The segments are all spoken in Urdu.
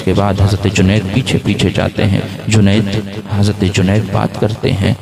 کے بعد حضرت جنید پیچھے پیچھے جاتے ہیں. حضرت جنید بات کرتے ہیں.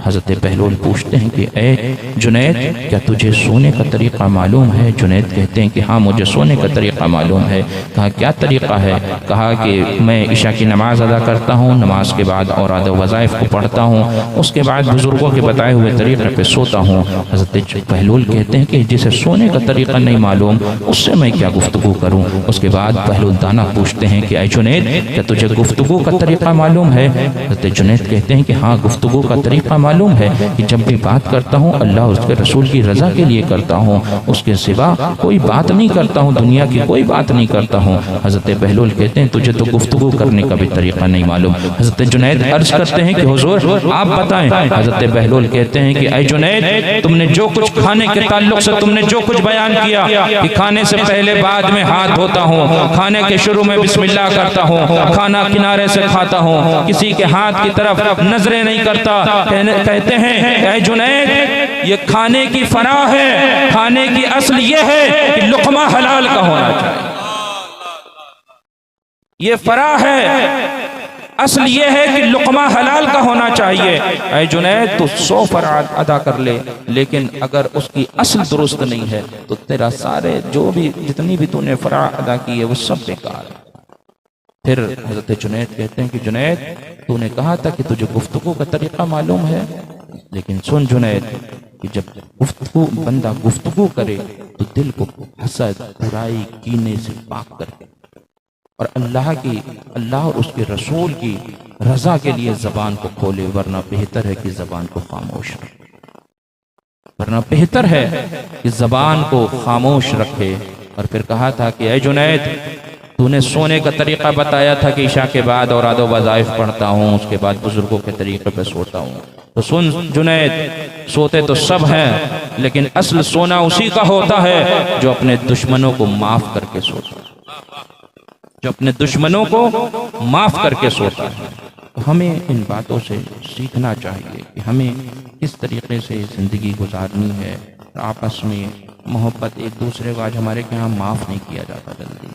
حضرت بہلول پوچھتے ہیں کہ اے جنید کیا تجھے سونے کا طریقہ معلوم ہے؟ جنید کہتے ہیں کہ ہاں مجھے سونے کا طریقہ معلوم ہے. کہا کیا طریقہ ہے؟ کہا کہ میں عشاء کی نماز ادا کرتا ہوں، نماز کے بعد اوراد و وظائف کو پڑھتا ہوں، اس کے بعد بزرگوں کے بتائے ہوئے طریقے پہ سوتا ہوں. حضرت بہلول کہتے ہیں کہ جسے سونے کا طریقہ نہیں معلوم اس سے میں کیا گفتگو کروں؟ اس کے بعد بہلول دانا پوچھتے ہیں کہ اے جنید کیا تجھے گفتگو کا طریقہ معلوم ہے؟ حضرت جنید کہتے ہیں کہ ہاں گفتگو کا طریقہ معلوم ہے کہ جب بھی بات کرتا ہوں اللہ اس کے رسول کی رضا کے لیے کرتا ہوں، اس کے سوا کوئی بات نہیں کرتا ہوں، دنیا کی کوئی بات نہیں کرتا ہوں. حضرت بہلول کہتے ہیں تجھے تو گفتگو کرنے کا بھی طریقہ نہیں معلوم. حضرت جنید عرض کرتے ہیں کہ حضور آپ بتائیں. حضرت بہلول کہتے ہیں کہ اے جنید تم نے جو کچھ کھانے کے تعلق سے تم نے جو کچھ بیان کیا کہ کھانے سے پہلے بعد میں ہاتھ دھوتا ہوں، کھانے کے شروع میں بسم اللہ کرتا ہوں، کھانا کنارے سے کھاتا ہوں، کسی کے ہاتھ کی طرف نظریں نہیں کرتا. کہتے ہیں اے جنید یہ کھانے کی فراہ ہے، کھانے کی اصل یہ ہے کہ لقمہ حلال کا ہونا چاہیے. یہ فراہ ہے، اصل یہ ہے کہ لقمہ حلال کا ہونا چاہیے. اے جنید تو 100 فرائض ادا کر لے لیکن اگر اس کی اصل درست نہیں ہے تو تیرا سارے جتنی بھی تو نے فرائض ادا کی ہے وہ سب بیکار ہے. پھر حضرت جنید کہتے ہیں کہ جنید تو نے کہا تھا کہ تجھے گفتگو کا طریقہ معلوم ہے، لیکن سن جنید کہ جب بندہ گفتگو کرے تو دل کو حسد، برائی، کینے سے پاک کرے اور اللہ اور اس کے رسول کی رضا کے لیے زبان کو کھولے، ورنہ بہتر ہے کہ زبان کو خاموش رکھے. اور پھر کہا تھا کہ اے جنید تو نے سونے کا طریقہ بتایا تھا کہ عشاء کے بعد اوراد و وظائف پڑھتا ہوں، اس کے بعد بزرگوں کے طریقے پہ سوتا ہوں. تو سن جنید سوتے تو سب ہیں لیکن اصل سونا اسی کا ہوتا ہے جو اپنے دشمنوں کو معاف کر کے سوتا ہے، تو ہمیں ان باتوں سے سیکھنا چاہیے کہ ہمیں کس طریقے سے زندگی گزارنی ہے. آپس میں محبت، ایک دوسرے کو آج ہمارے کے ہاں معاف نہیں کیا جاتا، جلدی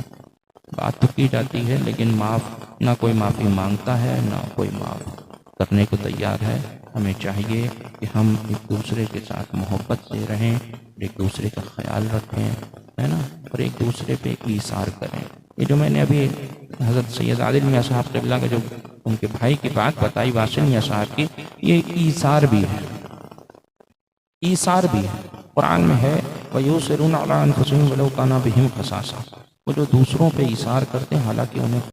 بات تو کی جاتی ہے لیکن نہ کوئی معافی مانگتا ہے نہ کوئی معاف کرنے کو تیار ہے. ہمیں چاہیے کہ ہم ایک دوسرے کے ساتھ محبت سے رہیں، ایک دوسرے کا خیال رکھیں، ہے نا، اور ایک دوسرے پہ ایثار کریں. یہ جو میں نے ابھی حضرت سید عادل میاں صاحب قبلہ کا جو ان کے بھائی کی بات بتائی واصل میاں صاحب کی، یہ ایثار بھی ہے. قرآن میں ہے وَيُؤْثِرُونَ عَلَىٰ أَنفُسِهِمْ وَلَوْ كَانَ بِهِمْ خَصَاصَةٌ، وہ جو دوسروں پہ ایثار کرتے ہیں حالانکہ انہیں